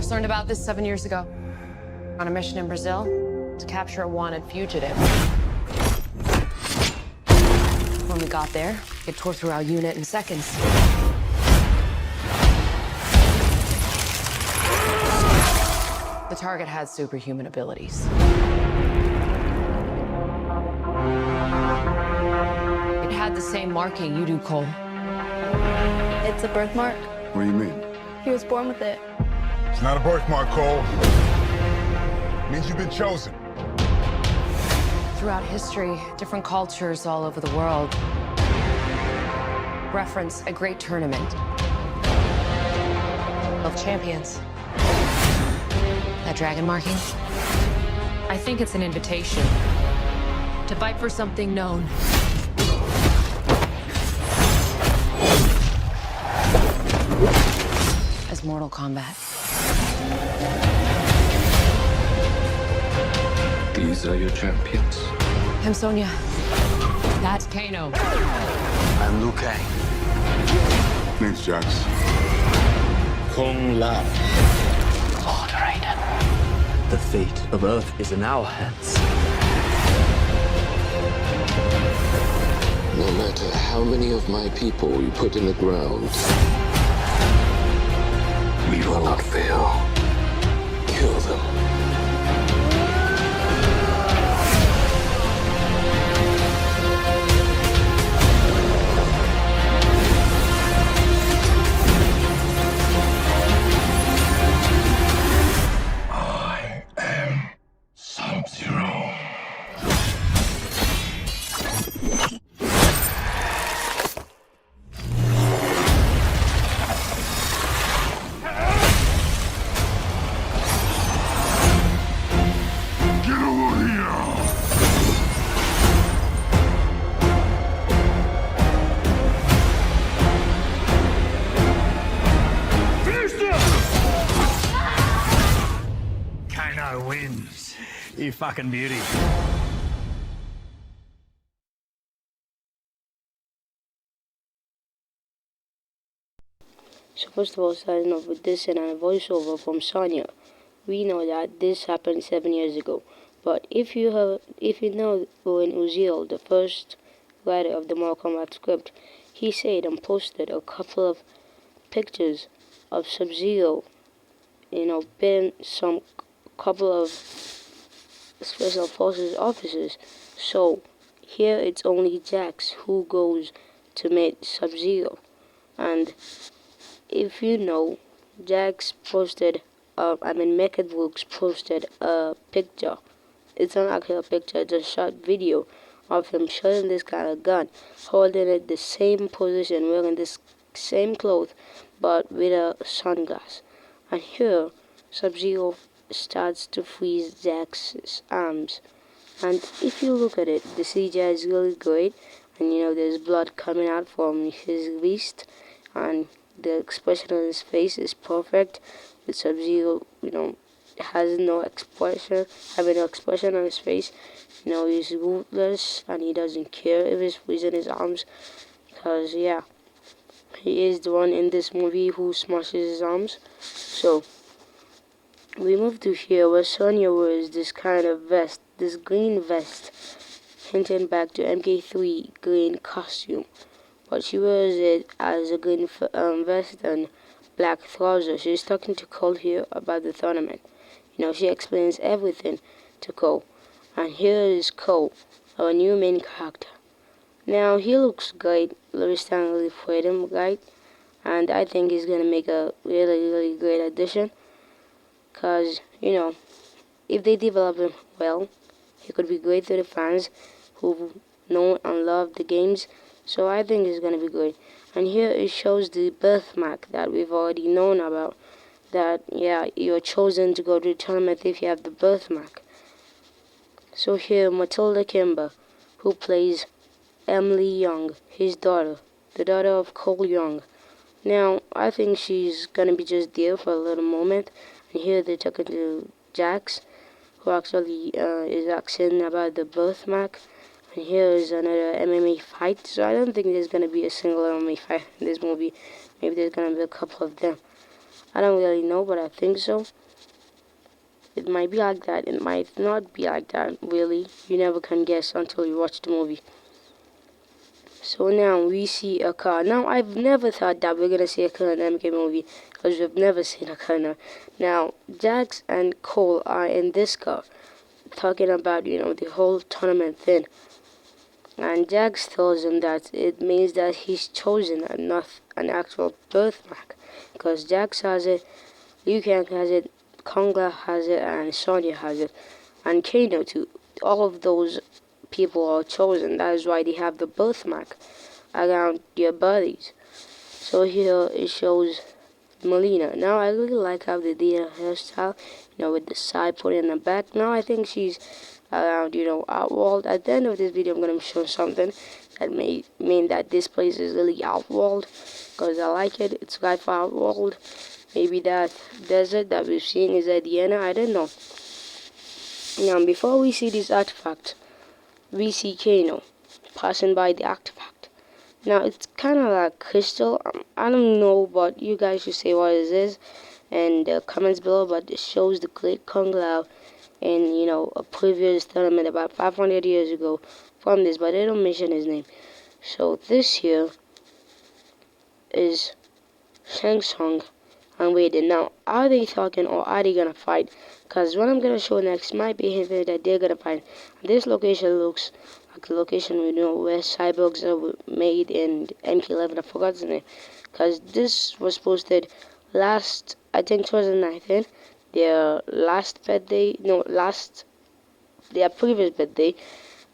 First learned about this 7 years ago. On a mission in Brazil to capture a wanted fugitive. When we got there, it tore through our unit in seconds. The target had superhuman abilities. It had the same marking you do, Cole. It's a birthmark. What do you mean? He was born with it. It's not a birthmark, Cole. It means you've been chosen. Throughout history, different cultures all over the world reference a great tournament of champions. That dragon marking? I think it's an invitation to fight for something known. As Mortal Kombat. These are your champions. I'm Sonya. That's Kano. I'm Liu Kang. Name's Jax. Kung Lao. Lord Raiden. The fate of Earth is in our hands. No matter how many of my people you put in the ground, we will not fail. Kill them. I am Sub-Zero. Get over here! Finish them! Kano wins. You fucking beauty. So first of all, starting off with this and a voiceover from Sonya. We know that this happened 7 years ago. But if you know Owen Uziel, the first writer of the Mortal Kombat script, he said and posted a couple of pictures of Sub-Zero, being some couple of Special Forces officers. So here it's only Jax who goes to meet Sub-Zero. And if you know, Jax posted, Mecha Brooks posted a picture. It's not actually a picture, it's a short video of him shooting this guy a gun, holding it the same position, wearing this same clothes, but with a sunglass. And here, Sub-Zero starts to freeze Jax's arms. And if you look at it, the CGI is really great, and there's blood coming out from his wrist, and the expression on his face is perfect. With Sub-Zero, having no expression on his face. He's ruthless, and he doesn't care if he's freezing his arms, because he is the one in this movie who smashes his arms. So we move to here where Sonya wears this kind of vest, this green vest, hinting back to MK3 green costume, but she wears it as a green vest and black trousers. She's talking to Cole here about the tournament. She explains everything to Cole. And here is Cole, our new main character. Now, he looks great. Louis Stanley played him right. And I think he's going to make a really, really great addition. Because, if they develop him well, he could be great to the fans who know and love the games. So I think it's going to be great. And here it shows the birthmark that we've already known about. That, you're chosen to go to the tournament if you have the birthmark. So here, Matilda Kimber, who plays Emily Young, his daughter, the daughter of Cole Young. Now, I think she's going to be just there for a little moment. And here they're talking to Jax, who actually is asking about the birthmark. And here is another MMA fight. So I don't think there's going to be a single MMA fight in this movie. Maybe there's going to be a couple of them. I don't really know, but I think so. It might be like that, it might not be like that, really. You never can guess until you watch the movie. So now we see a car. Now I've never thought that we're gonna see a car in an MK movie, because we've never seen a car now. Now Jax and Cole are in this car, talking about, you know, the whole tournament thing. And Jax tells him that it means that he's chosen and not an actual birthmark, because Jax has it, Liu Kang has it, Kongla has it, and Sonya has it, and Kano too. All of those people are chosen. That is why they have the birthmark around their bodies. So here it shows Melina. Now I really like how they did her hairstyle, you know, with the side put in the back. Now I think she's around, you know, outwalled. At the end of this video, I'm gonna show something that may mean that this place is really outwalled, because I like it. It's right for outwalled. Maybe that desert that we've seen is at the end. I don't know. Now before we see this artifact, we see Kano passing by the artifact. Now it's kind of like crystal. I don't know, but you guys should say what it is in the comments below. But it shows the Great Kung Lao in, you know, a previous tournament about 500 years ago from this, but they don't mention his name. So this here is Shang Tsung and Raiden. Now, are they talking or are they gonna fight? Because what I'm gonna show next might be hinted that they're gonna fight. This location looks like the location we know where cyborgs are made in MK11. I forgot the name, because this was posted last, I think, 2019. Their last birthday, no, their previous birthday,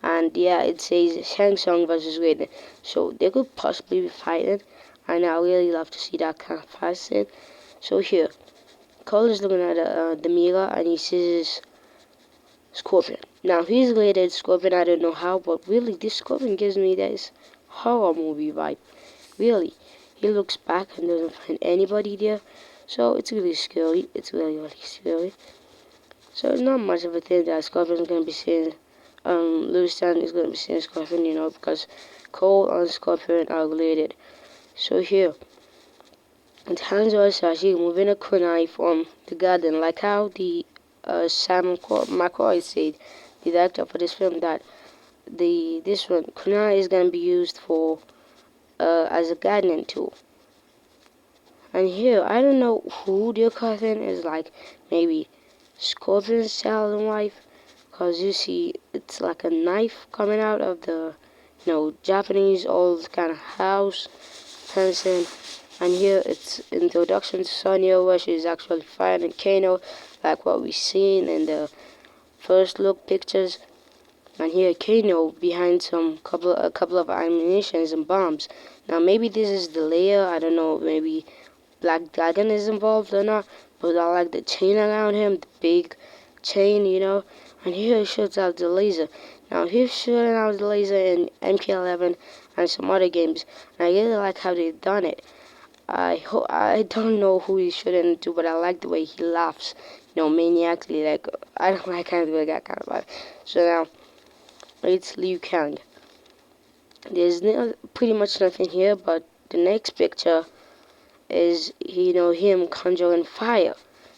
and yeah, it says Shang Tsung versus Raiden. So they could possibly be fighting, and I really love to see that kind of fight scene. So here, Cole is looking at the mirror, and he sees Scorpion. Now he's related to Scorpion, I don't know how, but really this Scorpion gives me this horror movie vibe. Really, he looks back and doesn't find anybody there, so it's really scary. It's really, really scary. So it's not much of a thing that Scorpion's gonna be seeing. Louis Stan is gonna be seeing Scorpion, you know, because Cole and Scorpion are related. So here, it hands Sashi moving a kunai from the garden, like how the Sam McCoy said, the director for this film, that this one kunai is gonna be used for as a gardening tool. And here, I don't know who their cousin is, like maybe Scorpion's child and wife, because you see it's like a knife coming out of the, you know, Japanese old kind of house fencing. And here it's introduction to Sonya, where she's actually fighting Kano, like what we've seen in the first look pictures. And here Kano behind a couple of ammunitions and bombs. Now maybe this is the layer, I don't know, maybe Black Dragon is involved or not, but I like the chain around him, the big chain, you know. And here he shoots out the laser. Now he's shooting out the laser in MK11 and some other games, and I really like how they've done it. I don't know who he's shooting into, but I like the way he laughs, you know, maniacally. Like I can't do that kind of vibe. So now it's Liu Kang. There's pretty much nothing here, but the next picture is, you know, him conjuring fire.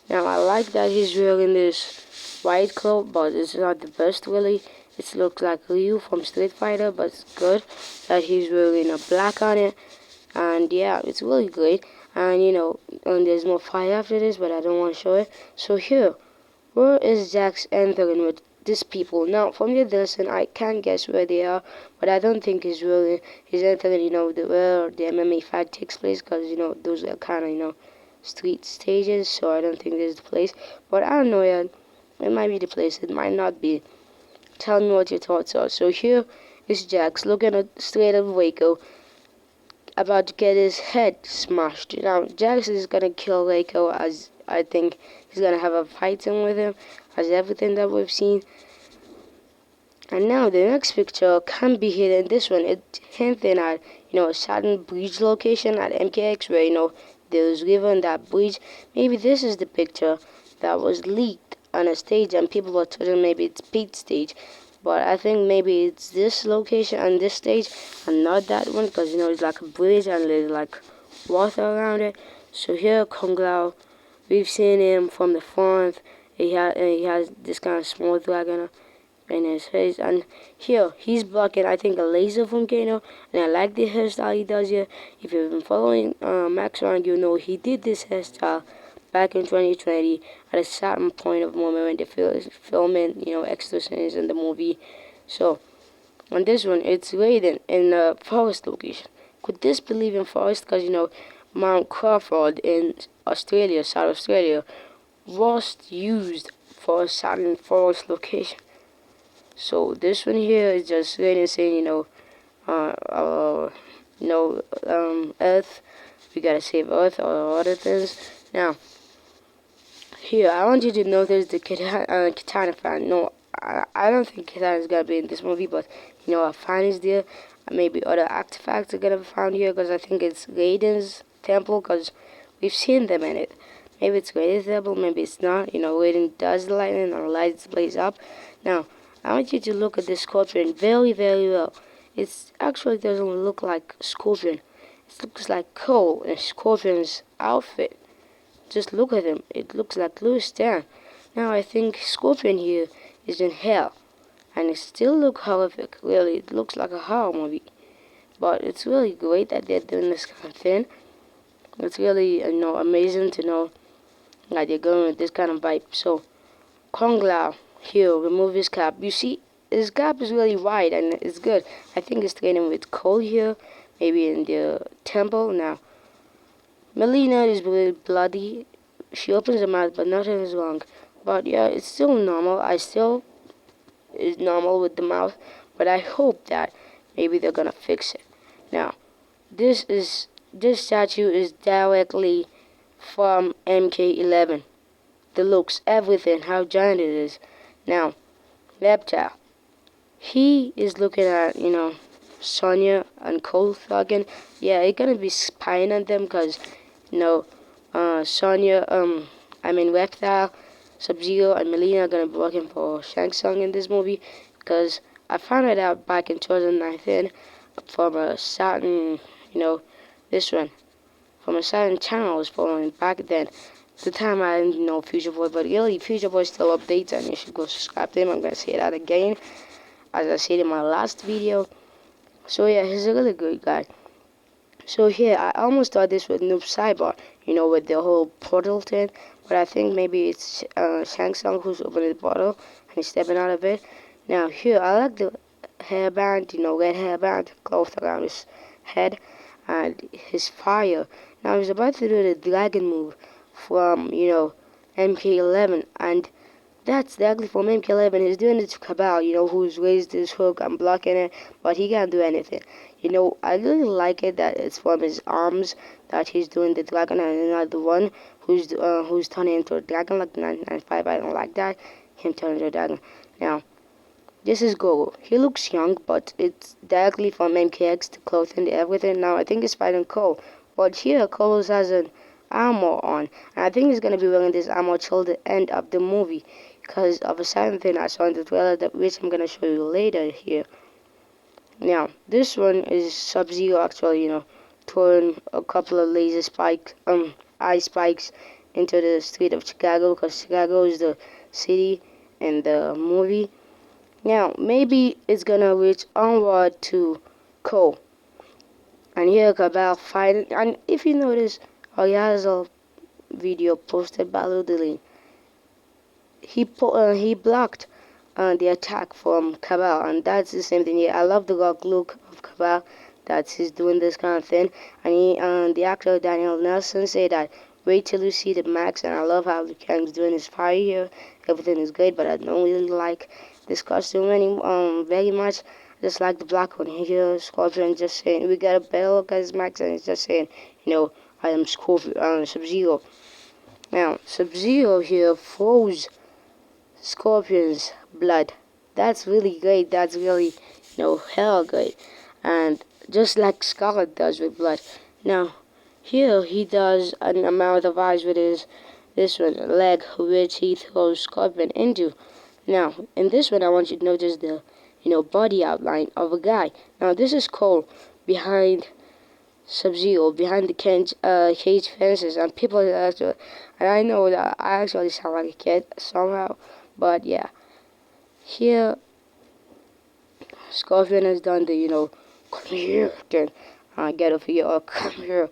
Now I like that he's wearing this white cloak, but it's not the best really. It looks like Ryu from Street Fighter, but it's good that he's wearing a black on it. And yeah, it's really great. And you know, and there's more fire after this, but I don't want to show it. So here, where is Jax entering with these people? Now from the distance I can't guess where they are, but I don't think he's entering, you know, where the MMA fight takes place, because you know those are kind of, you know, street stages. So I don't think this is the place, but I don't know yet. It might be the place, it might not be. Tell me what your thoughts are. So here is Jax looking straight at Waco, about to get his head smashed. Now Jax is gonna kill Waco, as I think he's gonna have a fight in with him, as everything that we've seen. And now the next picture can be hidden. This one, it's hinting at, you know, a certain bridge location at MKX, where, you know, there's river in that bridge. Maybe this is the picture that was leaked on a stage, and people were telling maybe it's Pete's stage. But I think maybe it's this location on this stage and not that one, because, you know, it's like a bridge and there's like water around it. So here Kung Lao We've seen him from the front. He has this kind of small dragon in his face, and here he's blocking, I think, a laser from Kano. And I like the hairstyle he does here. If you've been following Max around, you know he did this hairstyle back in 2020 at a certain point of moment when they're filming, extra scenes in the movie. So on this one, it's Raiden in a forest location. Could this be in forest? Because Mount Crawford in Australia, South Australia, was used for a certain forest location. So this one here is just really saying, Earth, we gotta save Earth or other things. Now, here, I want you to notice the Katana fan. No, I don't think Katana is gonna be in this movie, but, a fan is there. Maybe other artifacts are gonna be found here, because I think it's Raiden's temple, because we've seen them in it. Maybe it's Raiden's temple, maybe it's not. Raiden does the lightning and lights blaze up. Now, I want you to look at this scorpion very, very well. It actually doesn't look like scorpion. It looks like Cole in Scorpion's outfit. Just look at him. It looks like Louis Stan. Now I think Scorpion here is in hell, and it still looks horrific. Really, it looks like a horror movie. But it's really great that they're doing this kind of thing. It's really amazing to know that they're going with this kind of vibe. So Kung Lao here, remove his cap. You see, his cap is really wide and it's good. I think he's training with Cole here, maybe in the temple. Now, Melina is really bloody. She opens her mouth, but nothing is wrong. But yeah, it's still normal. I still is normal with the mouth, but I hope that maybe they're gonna fix it. Now, this statue is directly from MK11. The looks, everything, how giant it is. Now, Reptile. He is looking at, Sonya and Cole talking. Yeah, it's gonna be spying on them, because, Sonya, Reptile, Sub-Zero, and Melina are gonna be working for Shang Tsung in this movie, because I found it out back in 2019 from a certain, this one, from a certain channel I was following back then. At the time I didn't know Future Boy, but really Future Boy still updates, and you should go subscribe to him. I'm gonna say that again, as I said in my last video. So yeah, he's a really good guy. So here, I almost thought this was Noob Saibot, with the whole portal thing, but I think maybe it's Shang Tsung who's opening the portal and he's stepping out of it. Now here, I like the hairband, red hairband clothed around his head, and his fire. Now he's about to do the dragon move from, MK11, and that's directly from MK11. He's doing it to Cabal, who's raised his hook and blocking it, but he can't do anything. I really like it that it's from his arms that he's doing the dragon, and not the one who's turning into a dragon like 995. I don't like that, him turning into a dragon. Now, this is Goro. He looks young, but it's directly from MKX, the clothing, the everything. Now, I think he's fighting Cole, but here Cole has an armor on, and I think he's gonna be wearing this armor till the end of the movie, because of a certain thing I saw in the trailer, which I'm gonna show you later here. Now, this one is Sub-Zero actually, throwing a couple of laser spikes, eye spikes into the street of Chicago, because Chicago is the city in the movie. Now, maybe it's gonna reach onward to Cole, and here Cabal fighting. And if you notice, he has a video posted by Ludelin. He blocked the attack from Cabal, and that's the same thing here. I love the rock look of Cabal, that he's doing this kind of thing. And the actor Daniel Nelson said that wait till you see the Max, and I love how Liu Kang's doing his fire here. Everything is great, but I don't really like this costume very much. I just like the black one here. Scorpion just saying, we got a better look at his Max, and he's just saying, I am Sub-Zero. Now, Sub-Zero here froze Scorpion's blood. That's really great. That's really, hell great. And just like Scarlet does with blood. Now, here he does an amount of eyes with this one, leg, which he throws Scorpion into. Now, in this one, I want you to notice the, body outline of a guy. Now, this is Cole behind Sub-Zero behind the cage fences, and people actually, and I know that I actually sound like a kid somehow, but yeah. Here, Scorpion has done the, come here, then get over here, or come here.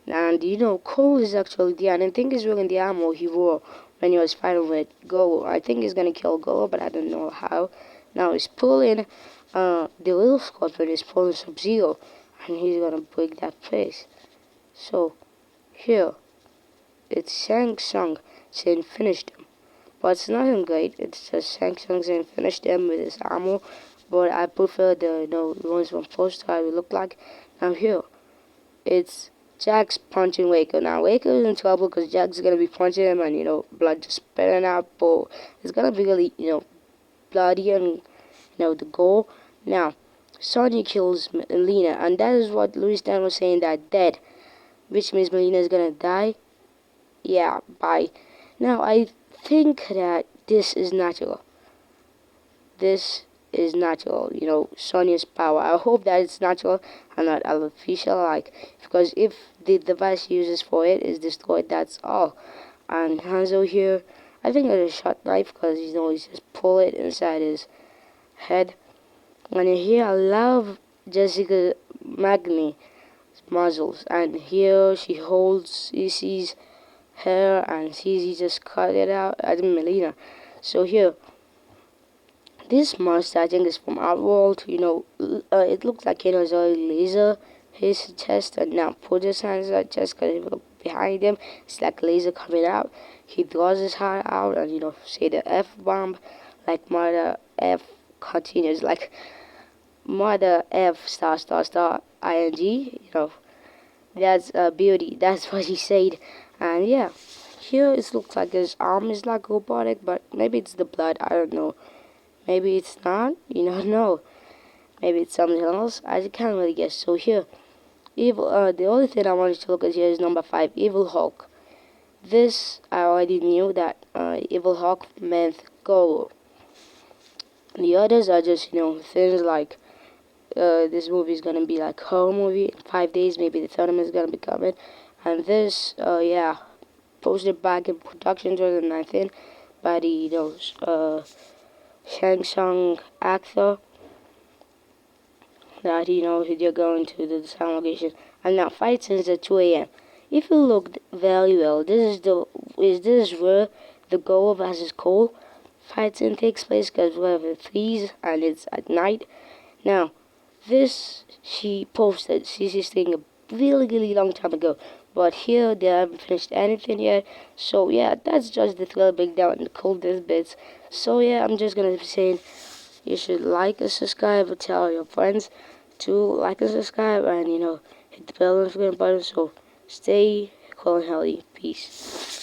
And, Cole is actually there, and I think he's wearing the armor he wore when he was fighting with Go. I think he's gonna kill Go, but I don't know how. Now he's pulling, the little Scorpion is pulling Sub-Zero, and he's gonna break that face. So, here, it's Shang Tsung saying finish them. But it's nothing great, it's just Shang Tsung saying finish them with his armor. But I prefer the, the ones from first how it look like. Now here, it's Jack's punching Waco. Now Waco's in trouble because Jack's gonna be punching him and blood just spitting out. But it's gonna be really bloody and the goal. Now Sonya kills Melina, and that is what Louis Dan was saying, that dead, which means Melina is gonna die. Yeah, bye. Now I think that this is natural. This is natural, Sonya's power. I hope that it's natural and not artificial, because if the device uses for it is destroyed, that's all. And Hanzo here, I think it's a short knife because he's just pull it inside his head. And here I love Jessica Magni's muzzles, and here she sees her and he just cut it out. I mean Melina. So here, this monster I think is from Outworld. It looks like it's a laser his chest, and now put his hands at chest because if you look behind him, it's like laser coming out. He draws his heart out and say the F bomb, like mother F continues, like mother F star star star ing. That's beauty. That's what he said. And yeah, here it looks like his arm is like robotic, but maybe it's the blood. I don't know. Maybe it's not. No. Maybe it's something else. I can't really guess. So here, evil. The only thing I wanted to look at here is number 5, Evil Hulk. This I already knew that Evil Hulk meant Goro. The others are just things like this movie is gonna be like horror movie in 5 days. Maybe the film is gonna be coming. And this, yeah, posted back in production 2019 by the Shang Tsung actor that they're going to the sound location. And now fight scenes at 2 a.m. If you look very well, this is where the goal has his Cole fight scene takes place, because we have the trees and it's at night. Now this she posted CC's thing a really long time ago, but here they haven't finished anything yet. So yeah, that's just the thriller breakdown and the coldest bits. So yeah, I'm just gonna be saying you should like and subscribe, and tell your friends to like and subscribe, and hit the bell notification button. So stay cool and healthy. Peace.